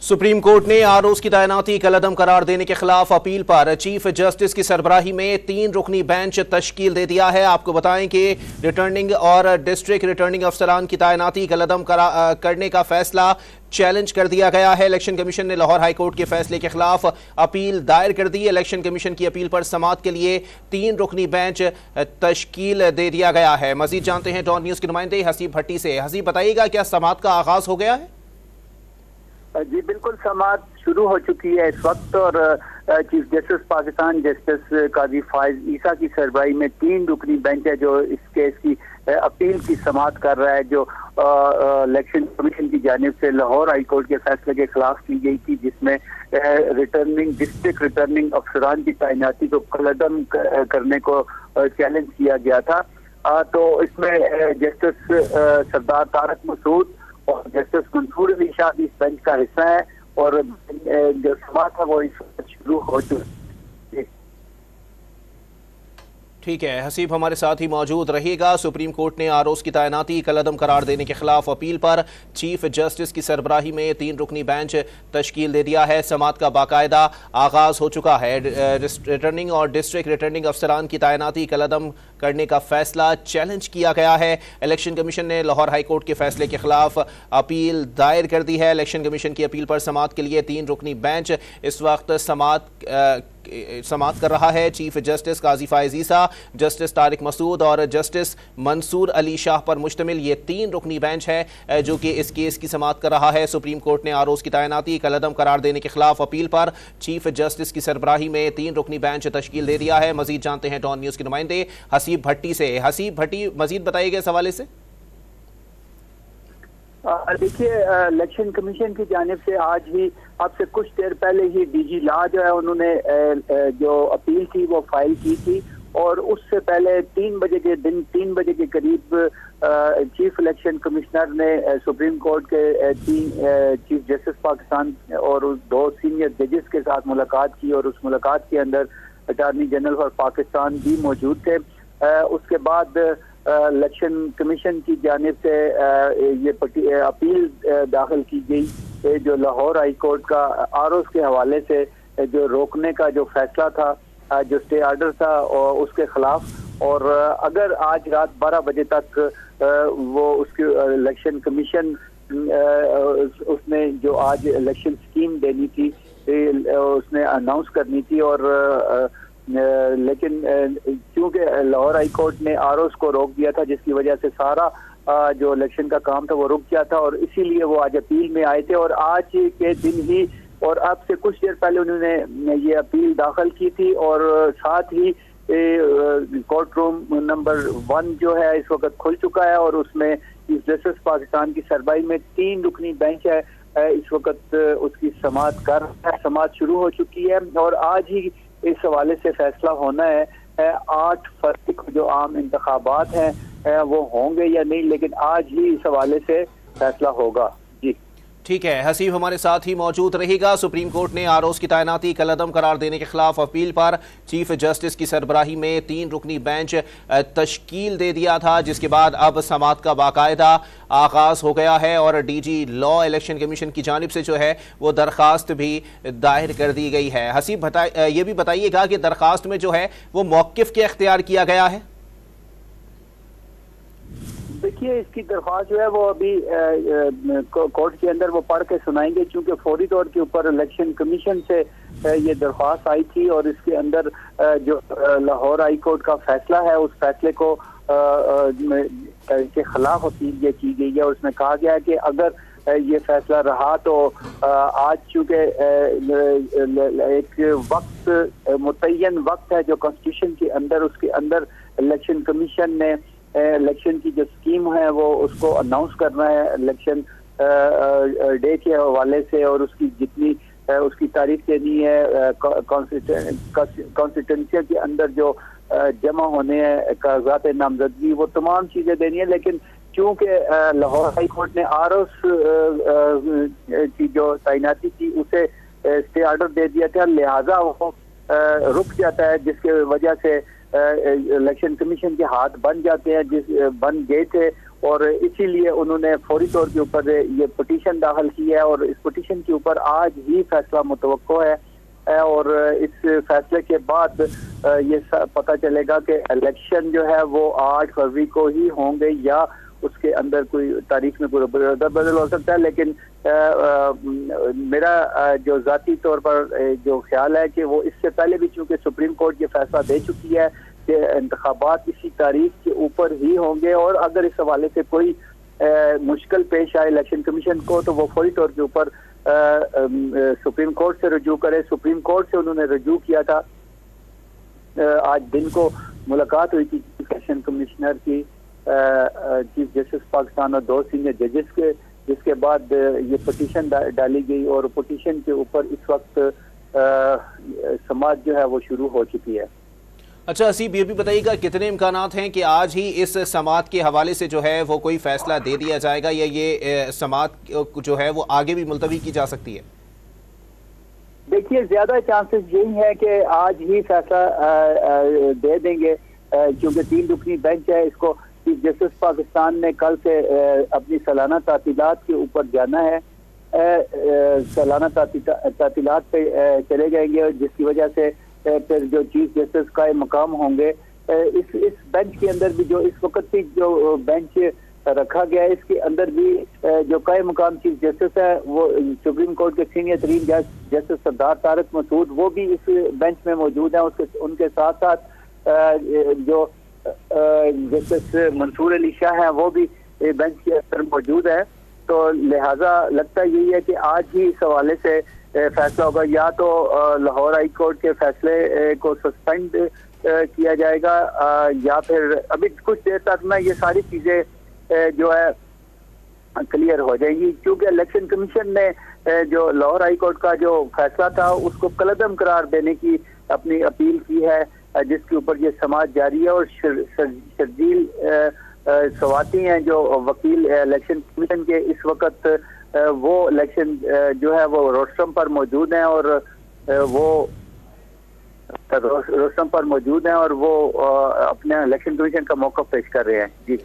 Supreme court ने आरओज़ की तैनाती कलअदम करार देने के खिलाफ अपील पर चीफ जस्टिस की सरबराही में 3 रुकनी बेंच तश्कील दे दिया है। आपको बताएं कि रिटर्निंग और डिस्ट्रिक्ट रिटर्निंग अफसरान की तैनाती कलअदम करने का फैसला चैलेंज कर दिया गया है। इलेक्शन कमीशन ने लाहौर हाई कोर्ट के फैसले के खिलाफ अपील दायर कर दी। इलेक्शन कमीशन की अपील पर समाअत के लिए 3 रुकनी बेंच तश्कील दे दिया गया है। मजीद जानते हैं डॉन न्यूज के नुमाइंदे हसीब भट्टी से। हसीब, बताइएगा क्या समाअत का आगाज हो गया है? जी बिल्कुल, समाअत शुरू हो चुकी है इस वक्त और चीफ जस्टिस पाकिस्तान जस्टिस काजी फाइज ईसा की सरबराही में 3 रुकनी बेंच है जो इस केस की अपील की समाअत कर रहा है, जो इलेक्शन कमीशन की जानिब से लाहौर हाई कोर्ट के फैसले के खिलाफ की गई थी, जिसमें डिस्ट्रिक्ट रिटर्निंग अफसरान की तैनाती को कलअदम करने को चैलेंज किया गया था। तो इसमें जस्टिस सरदार तारक मसूद और जस्टिस मंसूर अली शाह इस बेंच का हिस्सा है और जो समाअत है वो इस वक्त शुरू हो चुकी है। ठीक है, हसीब हमारे साथ ही मौजूद रहेगा। सुप्रीम कोर्ट ने आरओज़ की तैनाती कलअदम करार देने के खिलाफ अपील पर चीफ जस्टिस की सरबराही में 3 रुकनी बेंच तश्कील दे दिया है। समाअत का बाकायदा आगाज हो चुका है। रिटर्निंग और डिस्ट्रिक्ट रिटर्निंग अफसरान की तैनाती कलअदम करने का फैसला चैलेंज किया गया है। इलेक्शन कमीशन ने लाहौर हाई कोर्ट के फैसले के खिलाफ अपील दायर कर दी है। इलेक्शन कमीशन की अपील पर समाअत के लिए 3 रुकनी बेंच इस वक्त समाअत कर रहा है। चीफ जस्टिस काजी फाइज ईसा, जस्टिस तारिक मसूद और जस्टिस मंसूर अली शाह पर मुश्तमिल ये 3 रुकनी बेंच है जो कि इस केस की समाअत कर रहा है। सुप्रीम कोर्ट ने आरओज़ की तैनाती कलअदम करार देने के खिलाफ अपील पर चीफ जस्टिस की सरबराही में 3 रुकनी बेंच तश्कील दे दिया है। मजीद जानते हैं डॉन न्यूज के नुमाइंदे हसीब भट्टी से। हसीब भट्टी, मजीद बताइएगा इस हवाले से। देखिए, इलेक्शन कमीशन की जानिब से आज ही अब से कुछ देर पहले ही डीजी लॉ जो है उन्होंने जो अपील थी वो फाइल की थी और उससे पहले 3 बजे के करीब चीफ इलेक्शन कमिश्नर ने सुप्रीम कोर्ट के चीफ जस्टिस पाकिस्तान और उस 2 सीनियर जजेस के साथ मुलाकात की और उस मुलाकात के अंदर अटॉर्नी जनरल फॉर पाकिस्तान भी मौजूद थे। उसके बाद इलेक्शन कमीशन की जानिब से ये अपील दाखिल की गई जो लाहौर हाई कोर्ट का आरओज़ के हवाले से जो रोकने का जो फैसला था, जो स्टे ऑर्डर था और उसके खिलाफ। और अगर आज रात 12 बजे तक वो उसके इलेक्शन कमीशन उसने जो आज इलेक्शन स्कीम देनी थी उसने अनाउंस करनी थी और लेकिन क्योंकि लाहौर हाई कोर्ट ने आरओज़ को रोक दिया था जिसकी वजह से सारा जो इलेक्शन का काम था वो रुक गया था और इसीलिए वो आज अपील में आए थे और आज के दिन ही और अब से कुछ देर पहले उन्होंने ये अपील दाखिल की थी और साथ ही कोर्ट रूम नंबर 1 जो है इस वक्त खुल चुका है और उसमें चीफ जस्टिस पाकिस्तान की सरबराही में 3 रुकनी बेंच है इस वक्त उसकी समाअत शुरू हो चुकी है और आज ही इस हवाले से फैसला होना है। 8 फरवरी को जो आम इंतखाबात हैं वो होंगे या नहीं, लेकिन आज ही इस हवाले से फैसला होगा। जी ठीक है, हसीब हमारे साथ ही मौजूद रहेगा। सुप्रीम कोर्ट ने आरओज़ की तैनाती कलअदम करार देने के खिलाफ अपील पर चीफ जस्टिस की सरबराही में 3 रुकनी बेंच तश्कील दे दिया था, जिसके बाद अब समाअत का बाकायदा आगाज हो गया है और डीजी लॉ इलेक्शन कमीशन की जानिब से जो है वो दरख्वास्त भी दायर कर दी गई है। हसीब ये भी बताइएगा कि दरख्वास्त में जो है वो मौक़िफ़ क्या इख्तियार किया गया है? देखिए, इसकी दरख्वास्त जो है वो अभी कोर्ट के अंदर वो पढ़ के सुनाएंगे क्योंकि फौरी तौर के ऊपर इलेक्शन कमीशन से ये दरख्वास्त आई थी और इसके अंदर जो लाहौर हाई कोर्ट का फैसला है उस फैसले को के खिलाफ अपील ये की गई है और उसमें कहा गया है कि अगर ये फैसला रहा तो आज चूँकि एक वक्त मुतय्यन वक्त है जो कॉन्स्टिट्यूशन के अंदर उसके अंदर इलेक्शन कमीशन ने इलेक्शन की जो स्कीम है वो उसको अनाउंस करना है इलेक्शन डे के हवाले से और उसकी जितनी उसकी तारीख देनी है कॉन्स्टिट्यूंसी के अंदर जो जमा होने हैं कागजात नामजदगी वो तमाम चीज़ें देनी है। लेकिन चूँकि लाहौर हाई कोर्ट ने आरओज़ की जो तैनाती की उसे स्टे ऑर्डर दे दिया था, लिहाजा वो रुक जाता है जिसके वजह से इलेक्शन कमीशन के हाथ बन जाते हैं, जिस बन गए थे और इसीलिए उन्होंने फौरी तौर के ऊपर ये पिटीशन दाखिल की है और इस पिटीशन के ऊपर आज ही फैसला मुतवक्को है और इस फैसले के बाद ये पता चलेगा कि इलेक्शन जो है वो 8 फरवरी को ही होंगे या उसके अंदर कोई तारीख में कोई बदल हो सकता है। लेकिन मेरा जो जाती तौर पर जो ख्याल है कि वो इससे पहले भी चूंकि सुप्रीम कोर्ट ये फैसला दे चुकी है कि इंतखाबात इसी तारीख के ऊपर ही होंगे और अगर इस हवाले से कोई मुश्किल पेश आए इलेक्शन कमीशन को तो वो फौरी तौर के ऊपर सुप्रीम कोर्ट से रजू करे। सुप्रीम कोर्ट से उन्होंने रजू किया था। आज दिन को मुलाकात हुई थी चीफ इलेक्शन कमिश्नर की चीफ जस्टिस पाकिस्तान और 2 सीनियर जजेस के, जिसके बाद ये पिटीशन डाली गई और पिटीशन के ऊपर इस वक्त समाज जो है वो शुरू हो चुकी है। अच्छा हसीब, ये भी बताइएगा कितने इम्कानात हैं कि आज ही इस समात के हवाले से जो है वो कोई फैसला दे दिया जाएगा या ये समात जो है वो आगे भी मुलतवी की जा सकती है? देखिए, ज्यादा चांसेस यही है कि आज ही फैसला दे देंगे क्योंकि 3 रुकनी बेंच है। इसको चीफ जस्टिस पाकिस्तान ने कल से अपनी सालाना तातीलात के ऊपर जाना है। सालाना तातीलात पे चले जाएंगे जिसकी वजह से फिर जो चीफ जस्टिस का मकाम होंगे इस बेंच के अंदर भी जो इस वक्त भी जो बेंच रखा गया है इसके अंदर भी जो कायम मकाम चीफ जस्टिस है वो सुप्रीम कोर्ट के सीनियर तरीन जज जस्टिस सरदार तारक मसूद वो भी इस बेंच में मौजूद हैं। उनके साथ साथ जो जस्टिस मंसूर अली शाह है वो भी बेंच के अंदर मौजूद है। तो लिहाजा लगता यही है कि आज ही इस हवाले से फैसला होगा, या तो लाहौर हाई कोर्ट के फैसले को सस्पेंड किया जाएगा या फिर अभी कुछ देर तक ना ये सारी चीजें जो है क्लियर हो जाएंगी क्योंकि इलेक्शन कमीशन ने जो लाहौर हाई कोर्ट का जो फैसला था उसको कलअदम करार देने की अपनी अपील की है जिसके ऊपर ये समाज जारी है। और शर्जील सवाती हैं जो वकील इलेक्शन कमीशन के इस वक्त वो इलेक्शन जो है वो रोस्टम पर मौजूद हैं और वो रोस्टम पर मौजूद हैं और वो अपने इलेक्शन कमीशन का मौका पेश कर रहे हैं। जी।